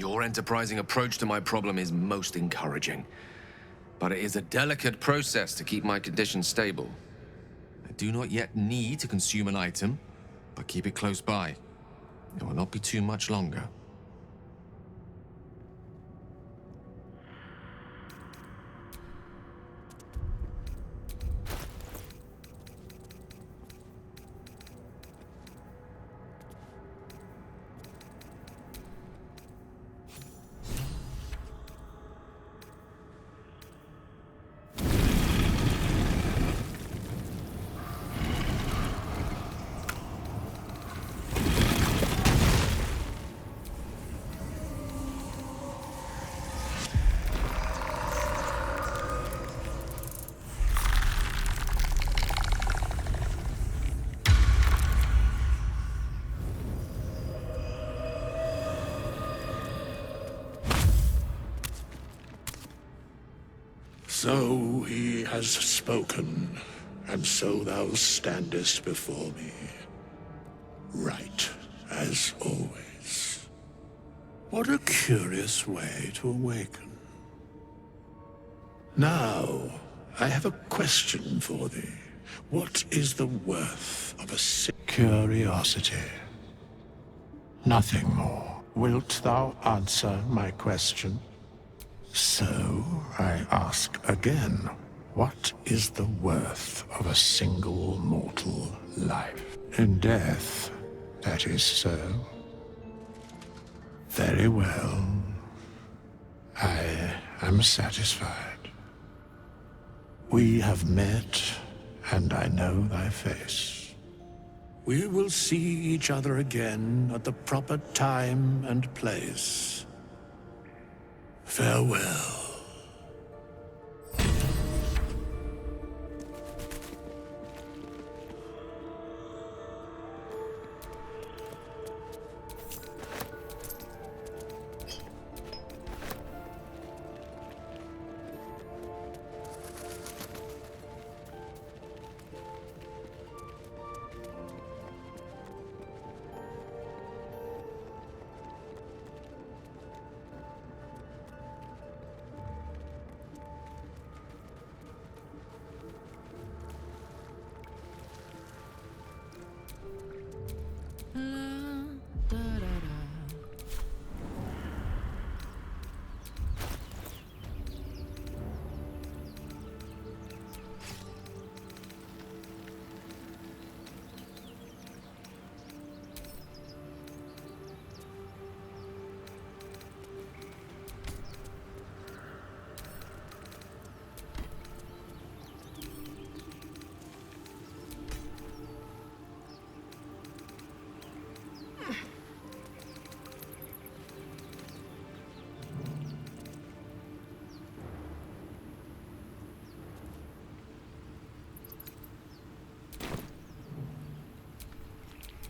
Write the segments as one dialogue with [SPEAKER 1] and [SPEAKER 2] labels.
[SPEAKER 1] Your enterprising approach to my problem is most encouraging. But it is a delicate process to keep my condition stable. I do not yet need to consume an item, but keep it close by. It will not be too much longer.
[SPEAKER 2] So he has spoken, and so thou standest before me. Right, as always. What a curious way to awaken. Now, I have a question for thee. What is the worth of a curiosity? Nothing more. Wilt thou answer my question? So, I ask again, what is the worth of a single mortal life? In death, that is so. Very well. I am satisfied. We have met, and I know thy face. We will see each other again at the proper time and place. Farewell.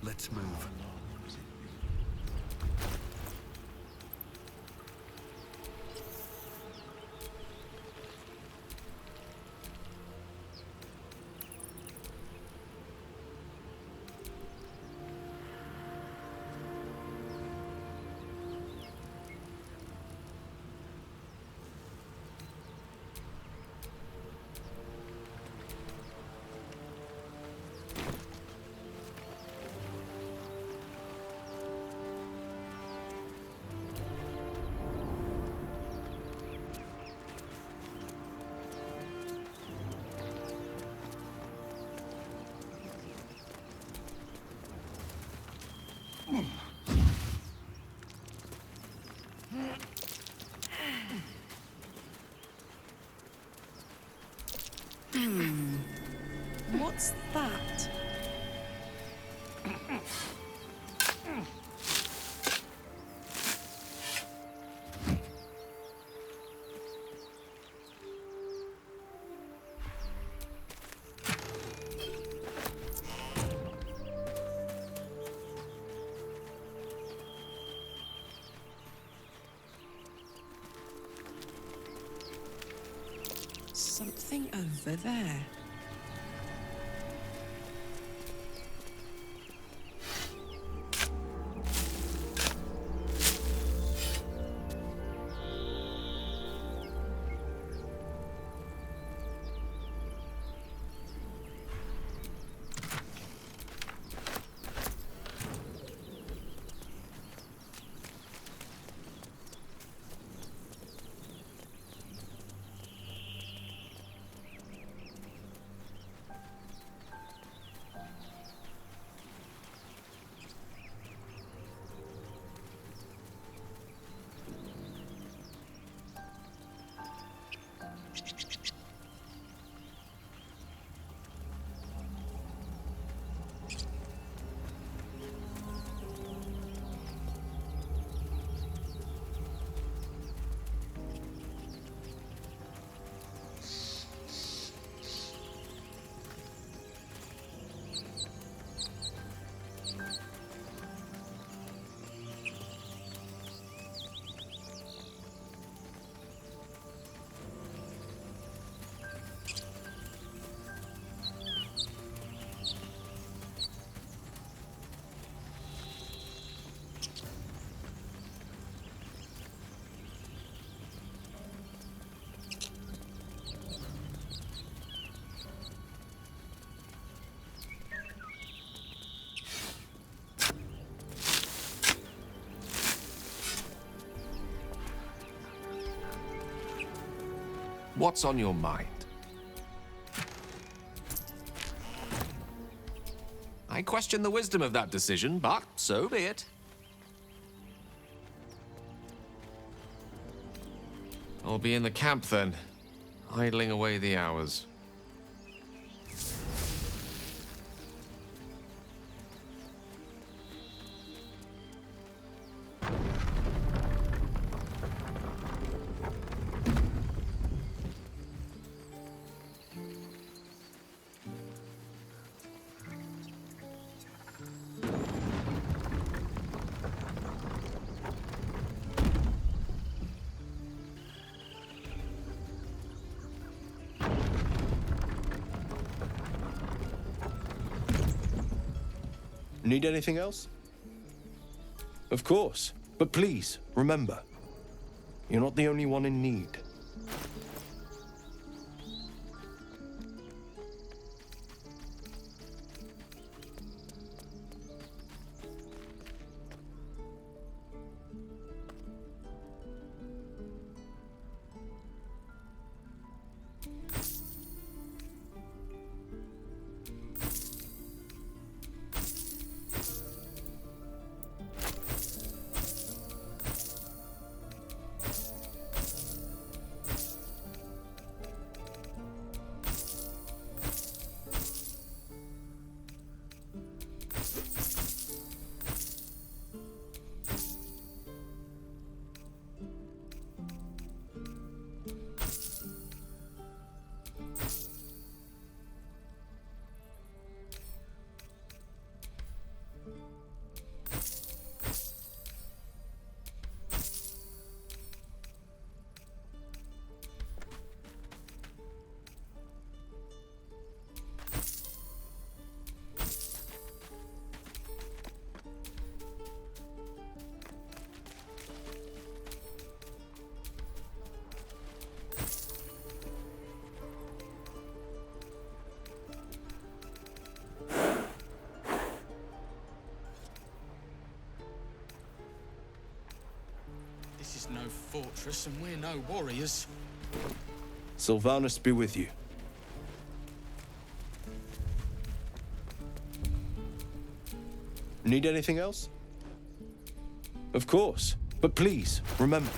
[SPEAKER 3] Let's move.
[SPEAKER 4] What's that? Something over there.
[SPEAKER 1] What's on your mind? I question the wisdom of that decision, but so be it. I'll be in the camp then, idling away the hours.
[SPEAKER 5] Need anything else? Of course. But please, remember, you're not the only one in need.
[SPEAKER 6] This is no fortress, and we're no warriors.
[SPEAKER 5] Sylvanus be with you. Need anything else? Of course. But please, remember.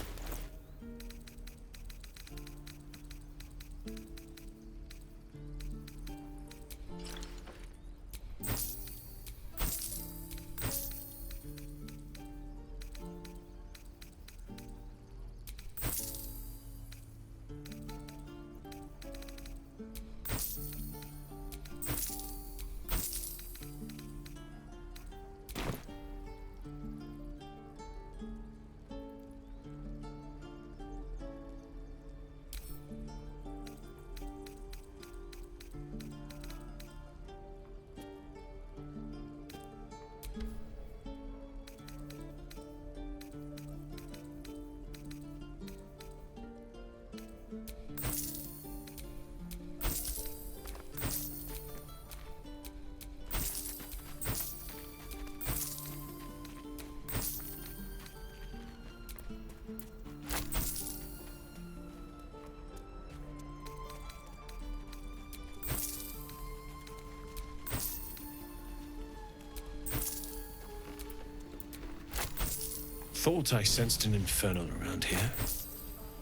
[SPEAKER 7] Thought I sensed an infernal around here.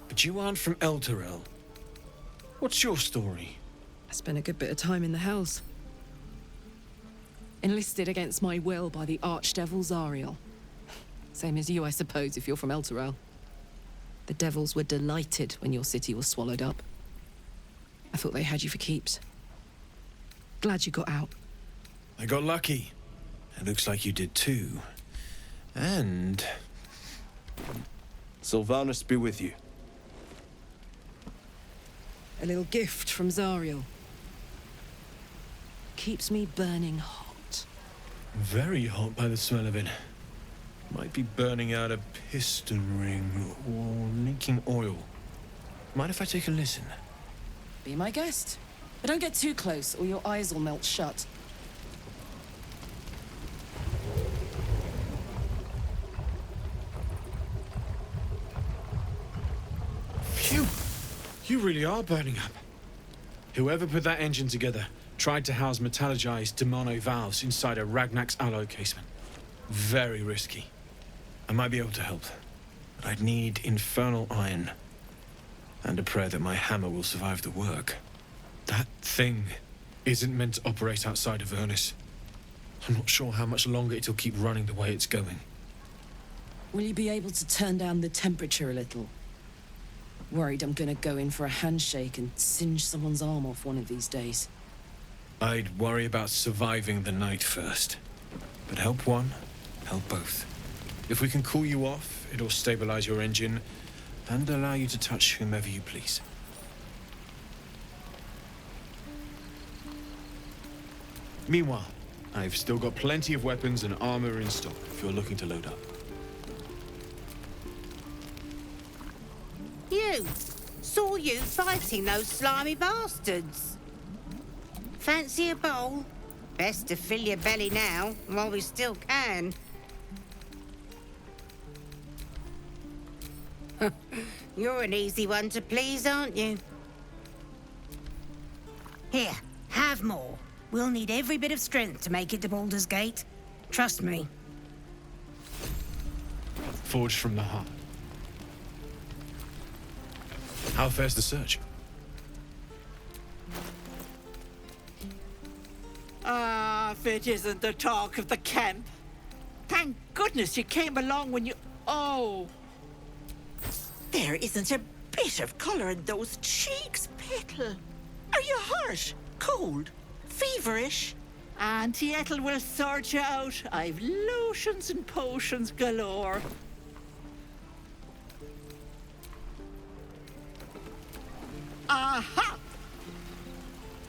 [SPEAKER 7] But you aren't from Elturel. What's your story?
[SPEAKER 4] I spent a good bit of time in the Hells. Enlisted against my will by the Archdevil Zariel. Same as you, I suppose, if you're from Elturel. The devils were delighted when your city was swallowed up. I thought they had you for keeps. Glad you got out.
[SPEAKER 7] I got lucky. It looks like you did too. And
[SPEAKER 5] Sylvanus be with you.
[SPEAKER 4] A little gift from Zariel. Keeps me burning hot.
[SPEAKER 7] very hot by the smell of it. Might be burning out a piston ring or leaking oil. Mind if I take a listen?
[SPEAKER 4] Be my guest. But don't get too close or your eyes will melt shut.
[SPEAKER 7] Phew! You really are burning up. Whoever put that engine together tried to house metallogized Demono valves inside a Ragnak's alloy casement. Very risky. I might be able to help, but I'd need infernal iron. And a prayer that my hammer will survive the work. That thing isn't meant to operate outside of Vernus. I'm not sure how much longer it'll keep running the way it's going.
[SPEAKER 4] Will you be able to turn down the temperature a little? Worried I'm gonna go in for a handshake and singe someone's arm off one of these days.
[SPEAKER 7] I'd worry about surviving the night first. But help one, help both. If we can cool you off, it'll stabilize your engine and allow you to touch whomever you please. Meanwhile, I've still got plenty of weapons and armor in stock if you're looking to load up.
[SPEAKER 8] You! Saw you fighting those slimy bastards. Fancy a bowl? Best to fill your belly now, while we still can. You're an easy one to please, aren't you? Here, have more. We'll need every bit of strength to make it to Baldur's Gate. Trust me.
[SPEAKER 7] Forged from the heart. How fares the search?
[SPEAKER 9] Ah, if it isn't the talk of the camp. Thank goodness you came along when you... Oh. There isn't a bit of colour in those cheeks, Petal. Are you hurt? Cold? Feverish? Auntie Ethel will sort you out. I've lotions and potions galore. Aha!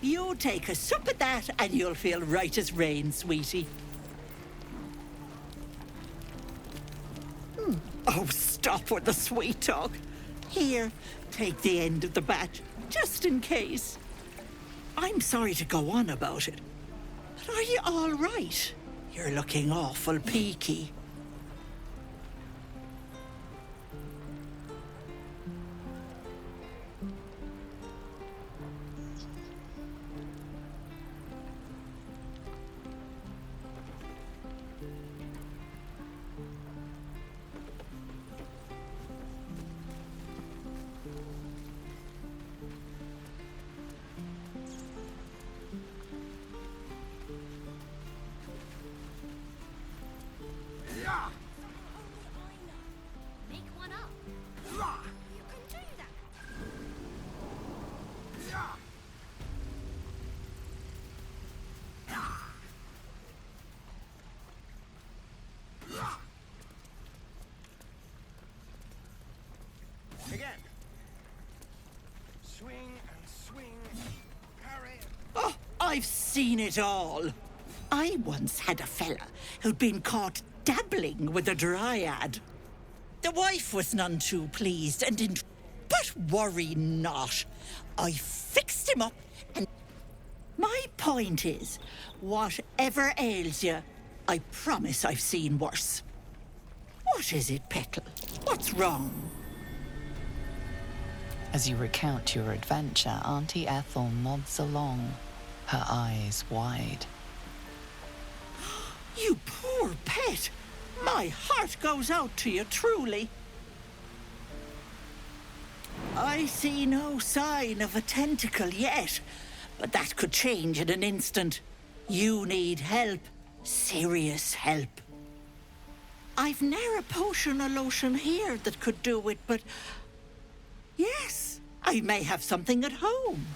[SPEAKER 9] You take a sup at that and you'll feel right as rain, sweetie. Oh, stop with the sweet talk. Here, take the end of the batch, just in case. I'm sorry to go on about it, but are you all right? You're looking awful peaky.
[SPEAKER 5] Again. Swing and swing. Parry.
[SPEAKER 9] Oh, I've seen it all. I once had a fella who'd been caught dabbling with a dryad. The wife was none too pleased and didn't... But worry not. I fixed him up and... My point is, whatever ails you, I promise I've seen worse. What is it, Petal? What's wrong?
[SPEAKER 10] As you recount your adventure, Auntie Ethel nods along, her eyes wide.
[SPEAKER 9] You poor pet! My heart goes out to you, truly. I see no sign of a tentacle yet, but that could change in an instant. You need help. Serious help. I've ne'er a potion or lotion here that could do it, but... Yes, I may have something at home.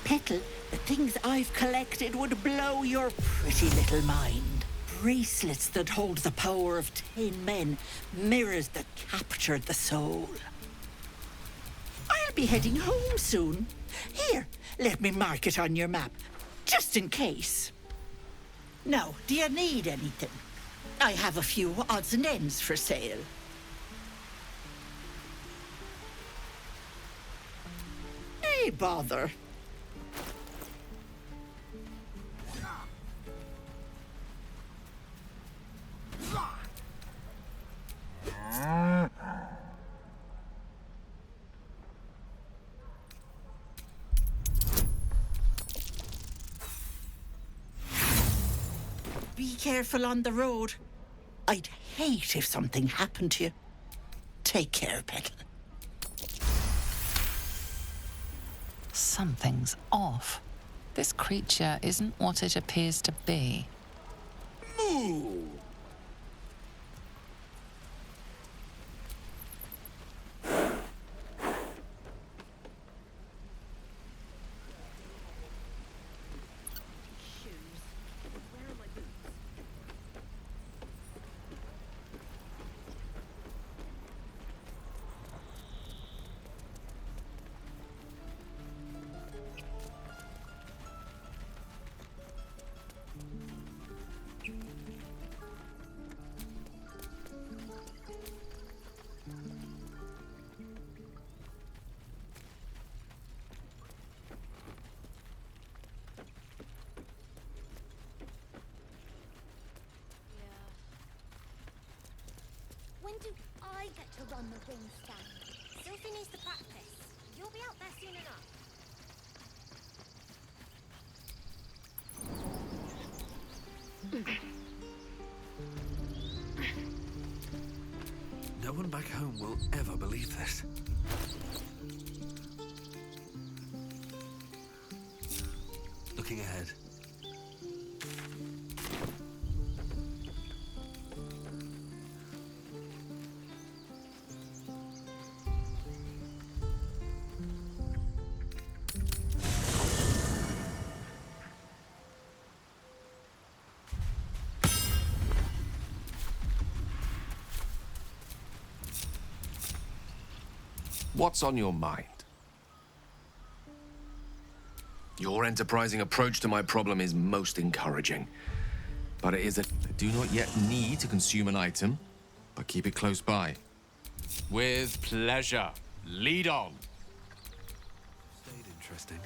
[SPEAKER 9] Petal, the things I've collected would blow your pretty little mind. Bracelets that hold the power of 10 men, mirrors that capture the soul. I'll be heading home soon. Here, let me mark it on your map, just in case. Now, do you need anything? I have a few odds and ends for sale. Hey, bother. Be careful on the road. I'd hate if something happened to you. Take care, Petal.
[SPEAKER 10] Something's off. This creature isn't what it appears to be.
[SPEAKER 5] Moo!
[SPEAKER 11] When do I get to run the ring stand? Sylvie needs to practice. You'll be out there soon enough.
[SPEAKER 3] No one back home will ever believe this. Looking ahead.
[SPEAKER 1] What's on your mind? Your enterprising approach to my problem is most encouraging. But it is I do not yet need to consume an item, but keep it close by.
[SPEAKER 12] With pleasure. Lead on.
[SPEAKER 3] Stayed interesting.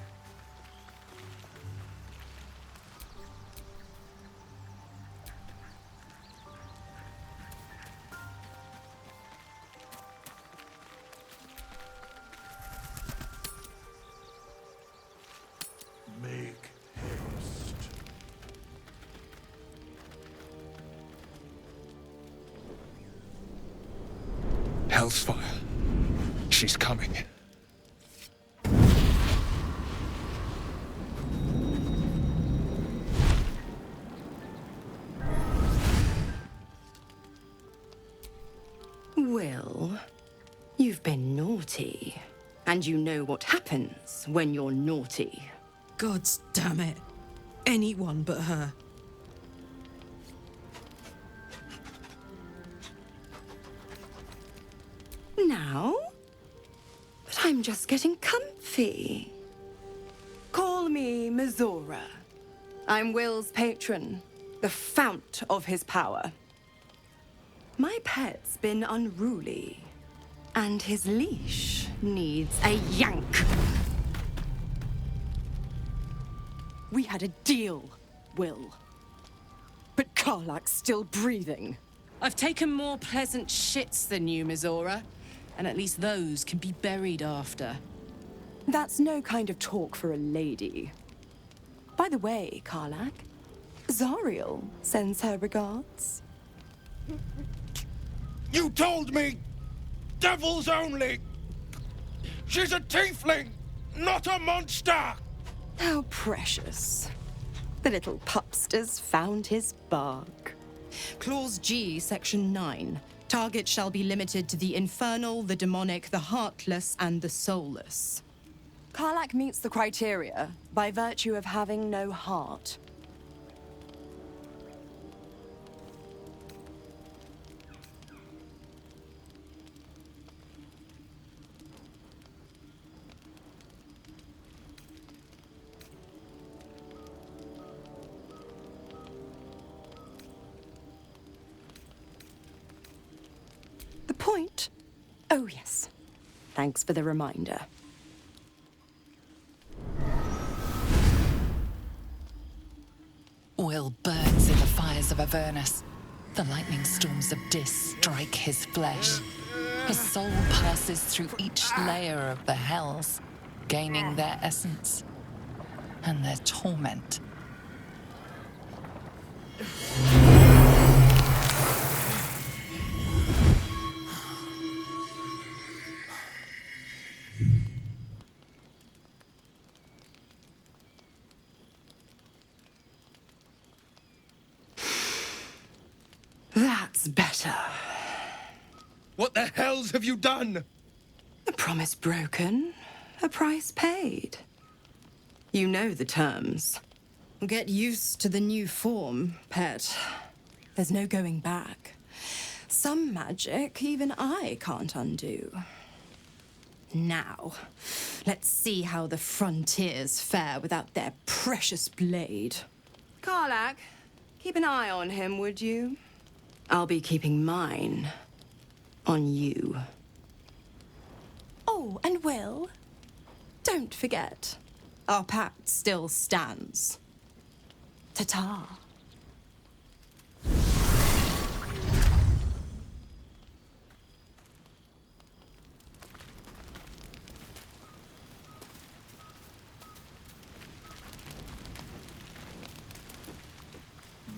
[SPEAKER 2] Make haste.
[SPEAKER 13] Hellsfire. She's coming.
[SPEAKER 14] Will, you've been naughty. And you know what happens when you're naughty.
[SPEAKER 4] Gods damn it. Anyone but her.
[SPEAKER 14] Now? But I'm just getting comfy. Call me Mizora. I'm Will's patron, the fount of his power. My pet's been unruly, and his leash needs a yank. We had a deal, Will. But Karlak's still breathing.
[SPEAKER 4] I've taken more pleasant shits than you, Mizora. And at least those can be buried after.
[SPEAKER 14] That's no kind of talk for a lady. By the way, Karlak, Zariel sends her regards.
[SPEAKER 13] You told me! Devils only! She's a tiefling, not a monster!
[SPEAKER 14] How precious. The little pupster's found his bark.
[SPEAKER 15] Clause G, Section 9. Target shall be limited to the infernal, the demonic, the heartless, and the soulless.
[SPEAKER 14] Karlak meets the criteria by virtue of having no heart. The point? Oh, yes. Thanks for the reminder.
[SPEAKER 10] Will burns in the fires of Avernus. The lightning storms of Dis strike his flesh. His soul passes through each layer of the hells, gaining their essence and their torment.
[SPEAKER 14] That's better.
[SPEAKER 13] What the hells have you done?
[SPEAKER 14] A promise broken, a price paid. You know the terms.
[SPEAKER 15] Get used to the new form, pet.
[SPEAKER 14] There's no going back. Some magic even I can't undo.
[SPEAKER 15] Now, let's see how the frontiers fare without their precious blade.
[SPEAKER 14] Karlak, keep an eye on him, would you? I'll be keeping mine on you.
[SPEAKER 15] Oh, and Will, don't forget, our pact still stands.
[SPEAKER 14] Ta-ta.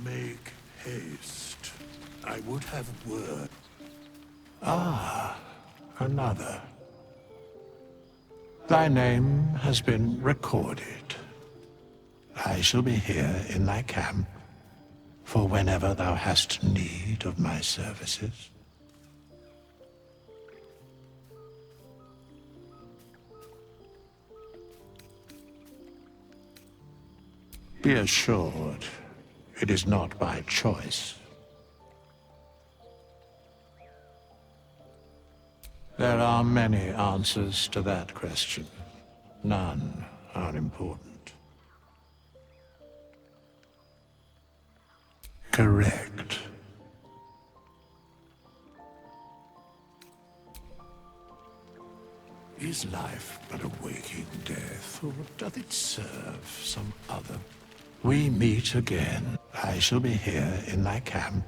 [SPEAKER 2] Make haste. I would have word. Ah, another. Thy name has been recorded. I shall be here in thy camp for whenever thou hast need of my services. Be assured, it is not by choice. There are many answers to that question. None are important. Correct. Is life but a waking death, or doth it serve some other? We meet again. I shall be here in thy camp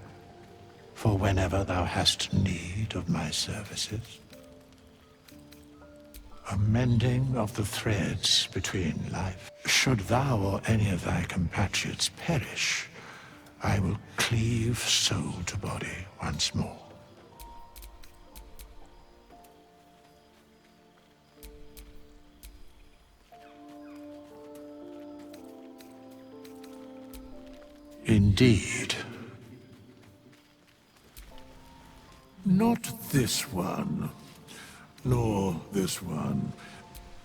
[SPEAKER 2] for whenever thou hast need of my services. A mending of the threads between life. Should thou or any of thy compatriots perish, I will cleave soul to body once more. Indeed. Not this one, nor this one.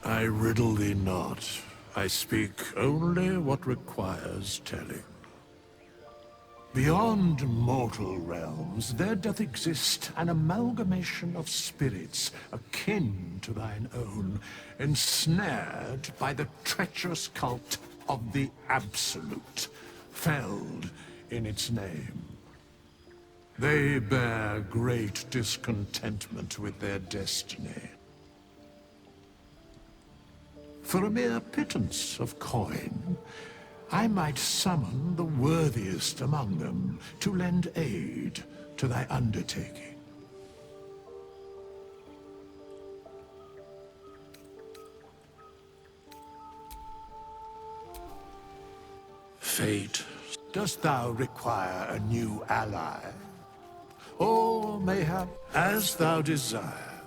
[SPEAKER 2] I riddle thee not. I speak only what requires telling. Beyond mortal realms, there doth exist an amalgamation of spirits akin to thine own, ensnared by the treacherous cult of the Absolute, felled in its name. They bear great discontentment with their destiny. For a mere pittance of coin, I might summon the worthiest among them to lend aid to thy undertaking. Fate, dost thou require a new ally? Or mayhap, as thou desire.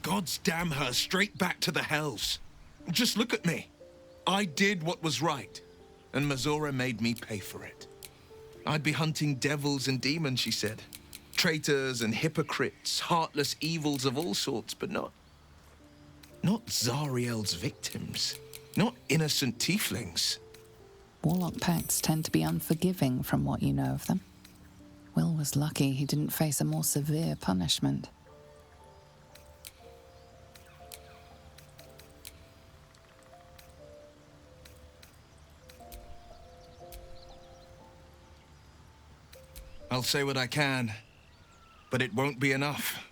[SPEAKER 13] Gods damn her, straight back to the hells. Just look at me. I did what was right, and Mazora made me pay for it. I'd be hunting devils and demons, she said. Traitors and hypocrites, heartless evils of all sorts, but not Zariel's victims. Not innocent tieflings.
[SPEAKER 10] Warlock pacts tend to be unforgiving from what you know of them. Will was lucky he didn't face a more severe punishment.
[SPEAKER 13] I'll say what I can, but it won't be enough.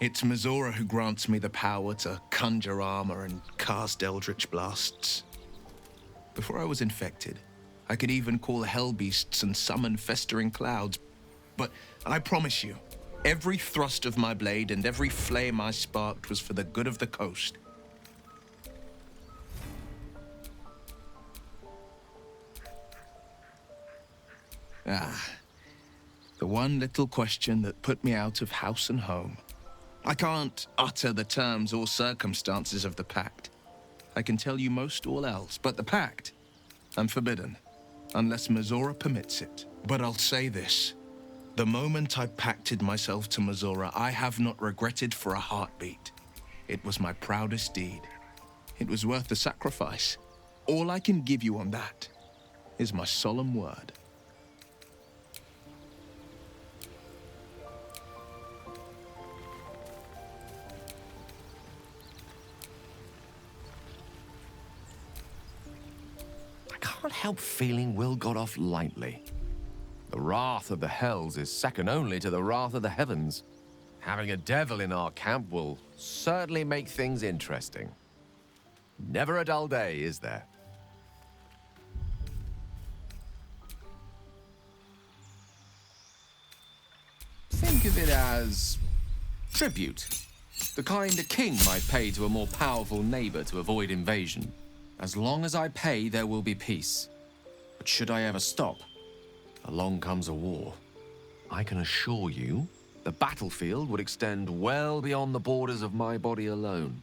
[SPEAKER 13] It's Mizora who grants me the power to conjure armor and cast eldritch blasts. Before I was infected, I could even call hell beasts and summon festering clouds. But I promise you, every thrust of my blade and every flame I sparked was for the good of the coast. The one little question that put me out of house and home. I can't utter the terms or circumstances of the pact. I can tell you most all else, but the pact, I'm forbidden, unless Mizora permits it. But I'll say this. The moment I pacted myself to Mizora, I have not regretted for a heartbeat. It was my proudest deed. It was worth the sacrifice. All I can give you on that is my solemn word.
[SPEAKER 1] I can't help feeling Will got off lightly. The wrath of the hells is second only to the wrath of the heavens. Having a devil in our camp will certainly make things interesting. Never a dull day, is there? Think of it as tribute. The kind a king might pay to a more powerful neighbor to avoid invasion. As long as I pay, there will be peace. But should I ever stop, along comes a war. I can assure you, the battlefield would extend well beyond the borders of my body alone.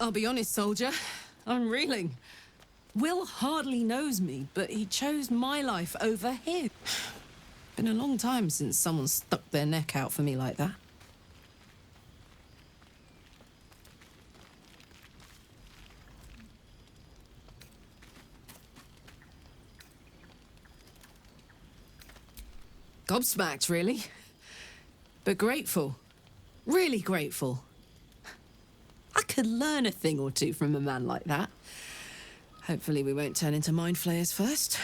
[SPEAKER 4] I'll be honest, soldier. I'm reeling. Will hardly knows me, but he chose my life over his. Been a long time since someone stuck their neck out for me like that. Gobsmacked, really. But grateful. Really grateful. I could learn a thing or two from a man like that. Hopefully we won't turn into mind flayers first.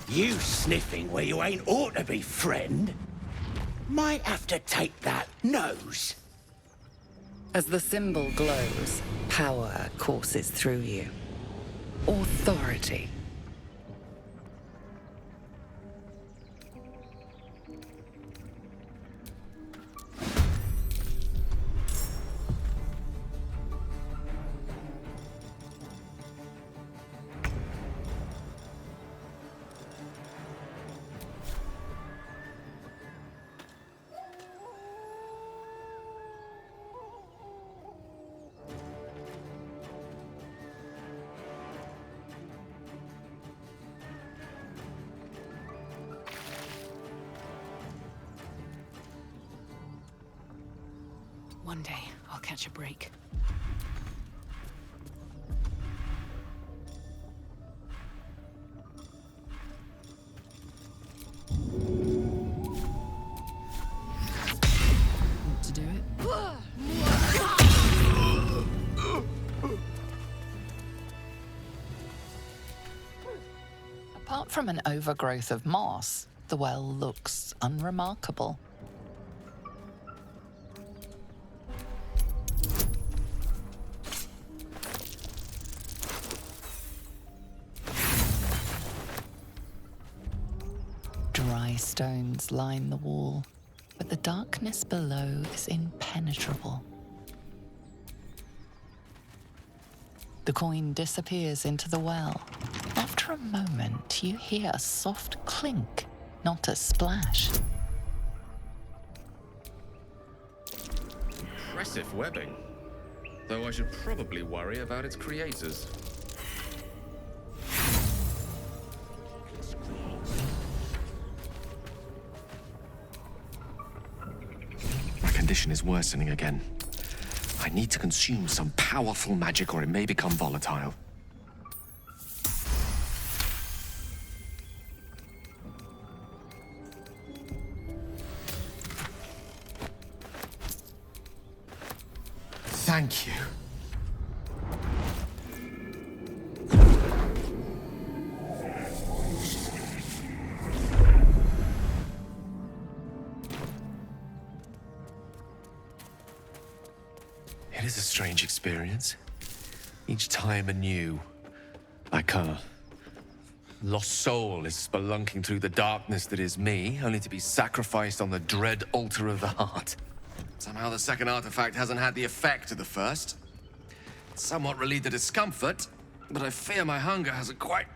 [SPEAKER 16] You sniffing where you ain't ought to be, friend? Might have to take that nose.
[SPEAKER 10] As the symbol glows, power courses through you. Authority.
[SPEAKER 17] One day, I'll catch a break.
[SPEAKER 4] Want to do it?
[SPEAKER 10] Apart from an overgrowth of moss, the well looks unremarkable. Dry stones line the wall, but the darkness below is impenetrable. The coin disappears into the well. After a moment, you hear a soft clink, not a splash.
[SPEAKER 1] Impressive webbing. Though I should probably worry about its creators. My condition is worsening again. I need to consume some powerful magic or it may become volatile. Thank you. It is a strange experience. Each time anew. Like a lost soul is spelunking through the darkness that is me, only to be sacrificed on the dread altar of the heart. Somehow the second artifact hasn't had the effect of the first. It's somewhat relieved the discomfort, but I fear my hunger hasn't quite...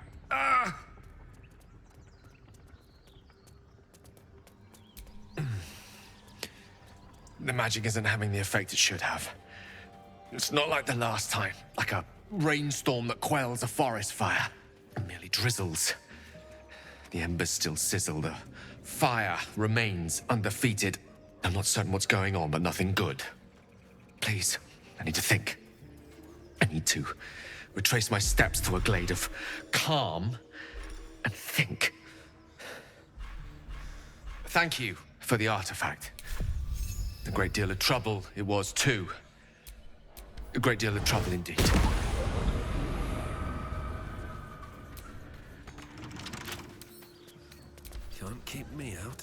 [SPEAKER 1] The magic isn't having the effect it should have. It's not like the last time, like a rainstorm that quells a forest fire. It merely drizzles. The embers still sizzle, the fire remains undefeated. I'm not certain what's going on, but nothing good. Please, I need to think. I need to retrace my steps to a glade of calm and think. Thank you for the artifact. A great deal of trouble it was, too. A great deal of trouble indeed.
[SPEAKER 3] Can't keep me out.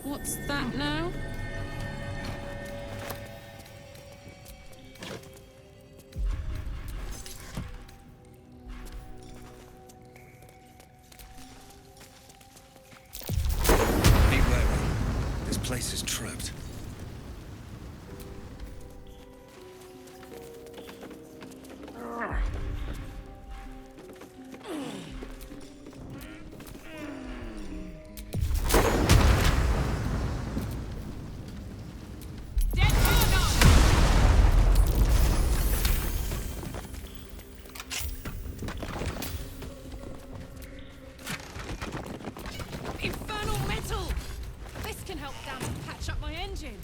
[SPEAKER 4] What's that now?
[SPEAKER 3] Be wary. This place is trapped.
[SPEAKER 4] Infernal metal! This can help Dan to patch up my engine.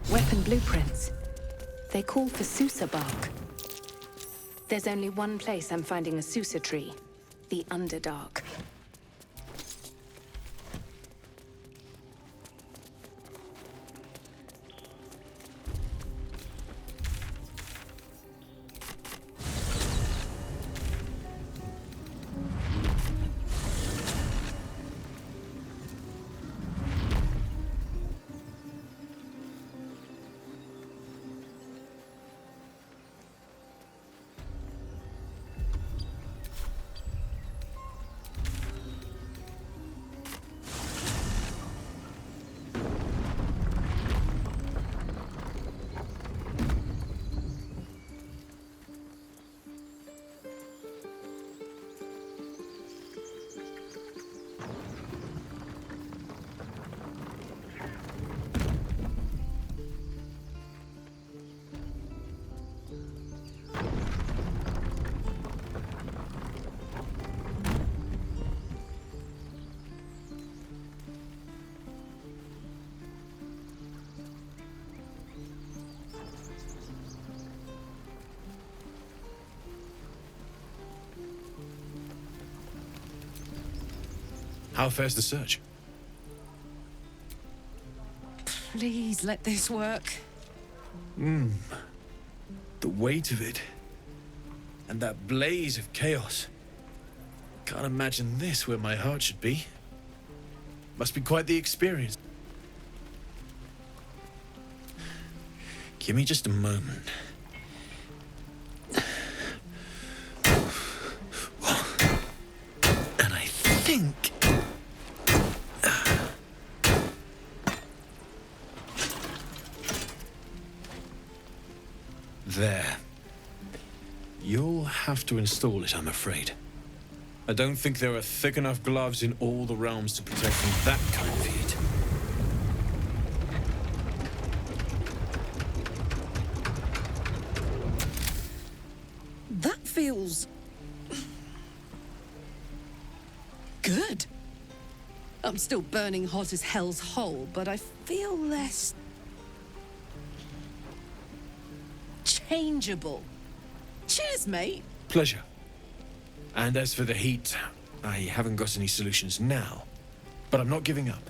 [SPEAKER 17] Weapon blueprints. They call for Susa bark. There's only one place I'm finding a Susa tree. The Underdark.
[SPEAKER 7] How fares the search?
[SPEAKER 4] Please let this work.
[SPEAKER 7] The weight of it. And that blaze of chaos. Can't imagine this where my heart should be. Must be quite the experience. Give me just a moment. And I think... There. You'll have to install it, I'm afraid. I don't think there are thick enough gloves in all the realms to protect from that kind of heat.
[SPEAKER 4] That feels... good. I'm still burning hot as hell's hole, but I feel less... changeable. Cheers, mate.
[SPEAKER 7] Pleasure. And as for the heat, I haven't got any solutions now, but I'm not giving up.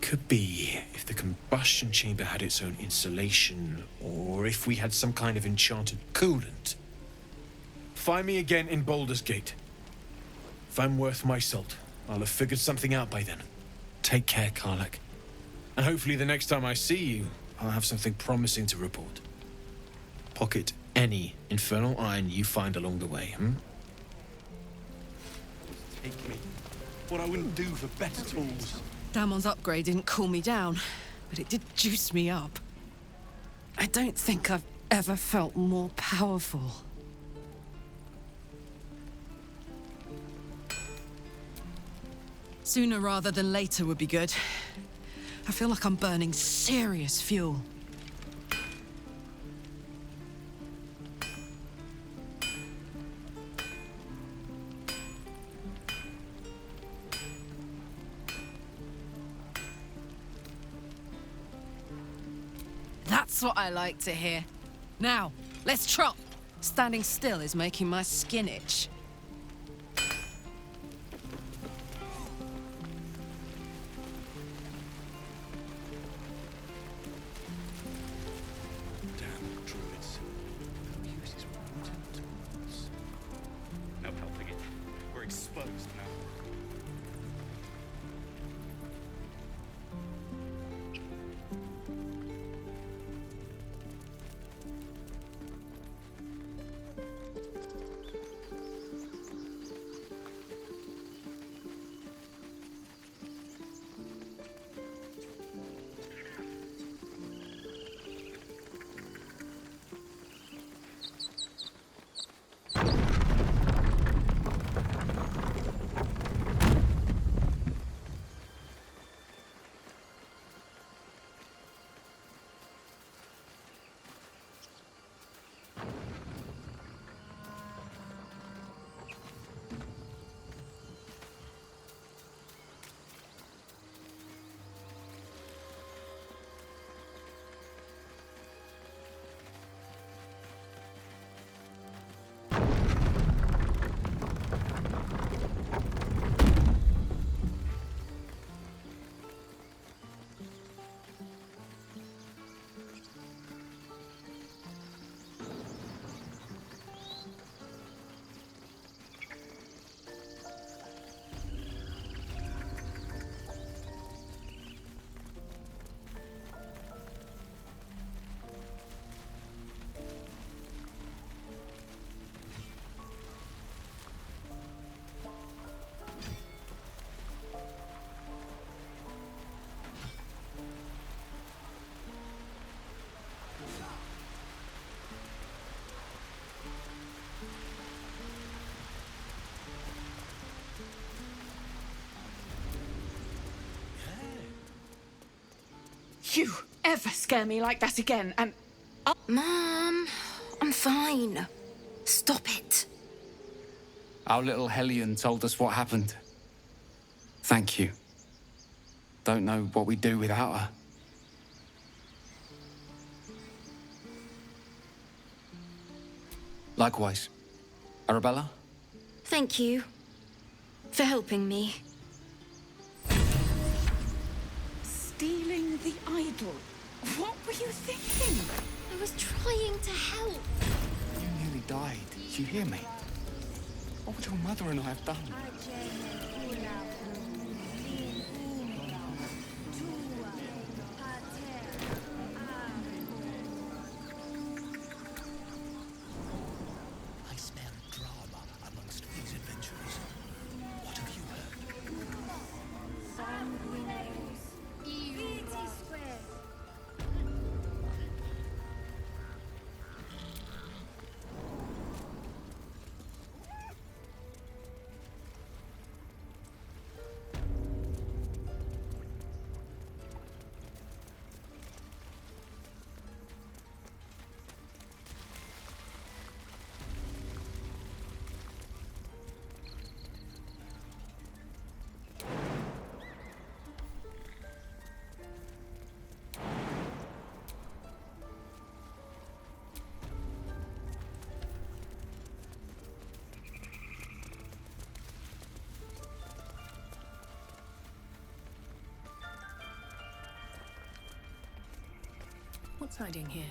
[SPEAKER 7] Could be if the combustion chamber had its own insulation, or if we had some kind of enchanted coolant. Find me again in Baldur's Gate. If I'm worth my salt, I'll have figured something out by then. Take care, Karlak. And hopefully the next time I see you, I'll have something promising to report. Pocket any infernal iron you find along the way,
[SPEAKER 3] Take me. What I wouldn't do for better tools.
[SPEAKER 4] Damon's upgrade didn't cool me down, but it did juice me up. I don't think I've ever felt more powerful. Sooner rather than later would be good. I feel like I'm burning serious fuel. That's what I like to hear. Now, let's trot. Standing still is making my skin itch.
[SPEAKER 3] Damn druids. Who uses wooden tools? No helping it. We're exposed now.
[SPEAKER 18] You ever scare me like that again, and...
[SPEAKER 17] Mom, I'm fine. Stop it.
[SPEAKER 19] Our little Hellion told us what happened. Thank you. Don't know what we'd do without her. Likewise. Arabella?
[SPEAKER 17] Thank you for helping me.
[SPEAKER 18] Stealing the idol? What were you thinking?
[SPEAKER 11] I was trying to help.
[SPEAKER 19] You nearly died. Did you hear me? What would your mother and I have done?
[SPEAKER 16] I smell drama amongst these adventurers. What have you heard?
[SPEAKER 11] Sanguinarius. Beauty Square.
[SPEAKER 17] What's hiding here?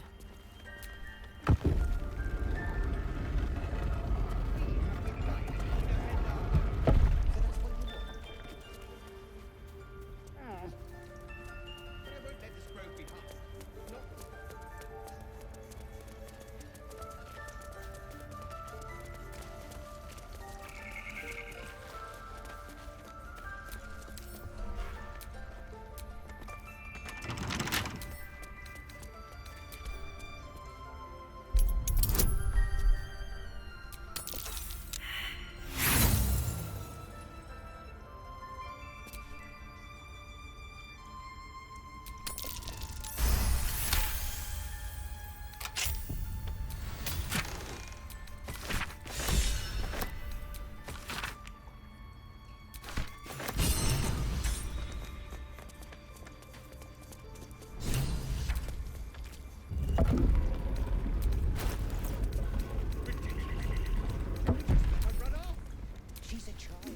[SPEAKER 20] She's a child.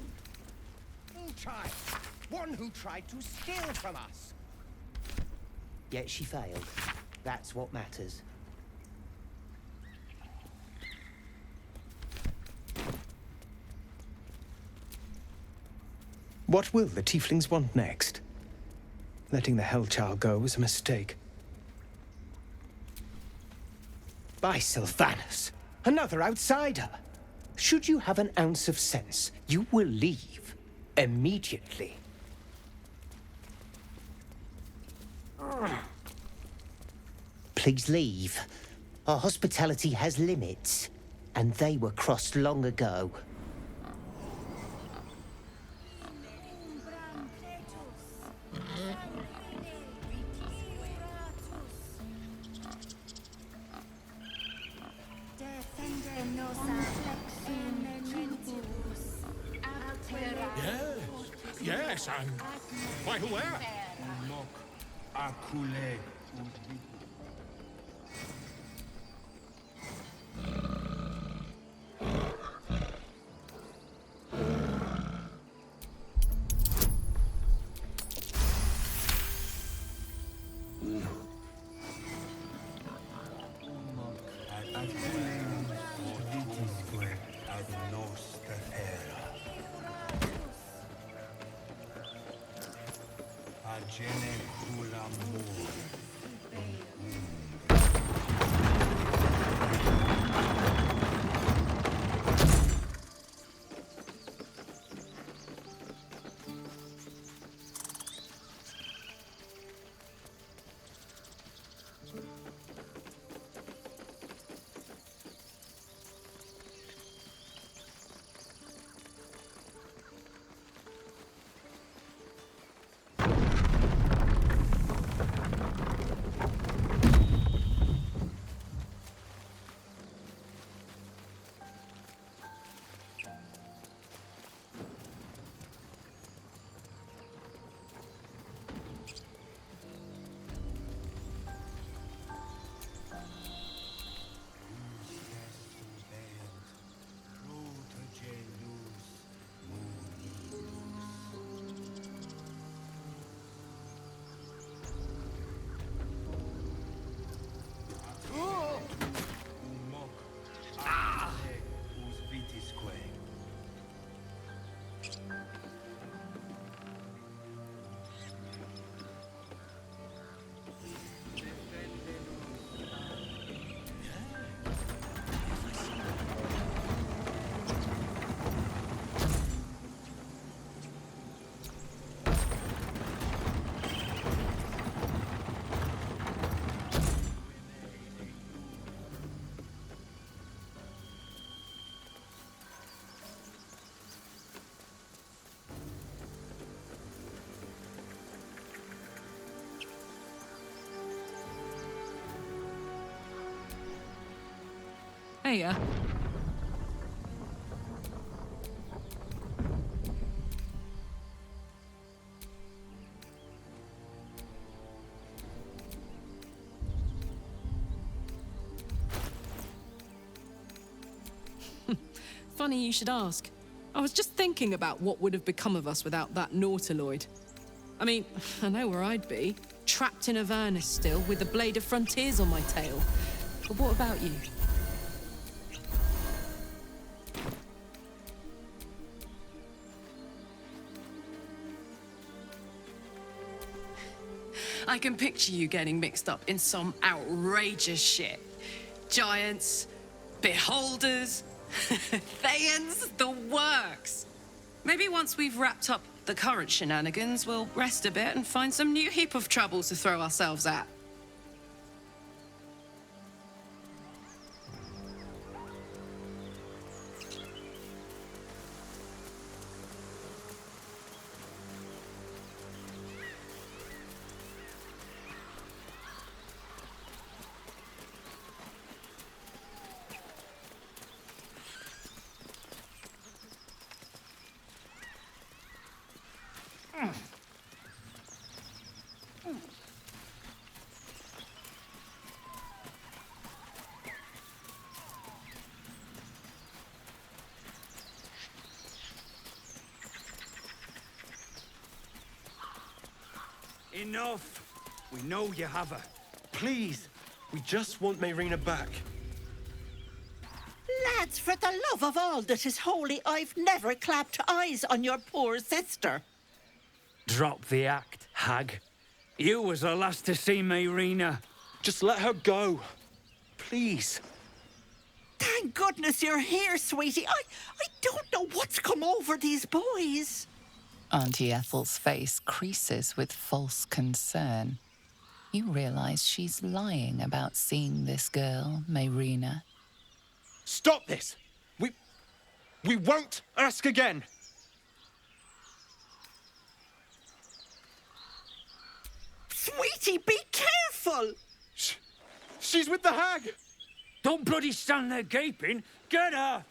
[SPEAKER 20] A child. One who tried to steal from us. Yet she failed. That's what matters.
[SPEAKER 21] What will the tieflings want next? Letting the Hellchild go was a mistake.
[SPEAKER 20] By Sylvanus, another outsider. Should you have an ounce of sense, you will leave immediately. Please leave. Our hospitality has limits, and they were crossed long ago.
[SPEAKER 2] Yes, I'm quite aware.
[SPEAKER 4] Hiya. Funny you should ask. I was just thinking about what would have become of us without that Nautiloid. I mean, I know where I'd be. trapped in Avernus still, with the Blade of Frontiers on my tail. But what about you? I can picture you getting mixed up in some outrageous shit. Giants, beholders, Thayans, the works. Maybe once we've wrapped up the current shenanigans, we'll rest a bit and find some new heap of trouble to throw ourselves at.
[SPEAKER 16] Enough! We know you have her.
[SPEAKER 5] Please, we just want Mayrina back.
[SPEAKER 9] Lads, for the love of all that is holy, I've never clapped eyes on your poor sister.
[SPEAKER 6] Drop the act, hag. You was the last to see Mayrina.
[SPEAKER 5] Just let her go. Please.
[SPEAKER 9] Thank goodness you're here, sweetie. I don't know what's come over these boys.
[SPEAKER 10] Auntie Ethel's face creases with false concern. You realize she's lying about seeing this girl, Mayrina.
[SPEAKER 5] Stop this! We won't ask again!
[SPEAKER 9] Sweetie, be careful!
[SPEAKER 5] She's with the hag!
[SPEAKER 6] Don't bloody stand there gaping! Get her!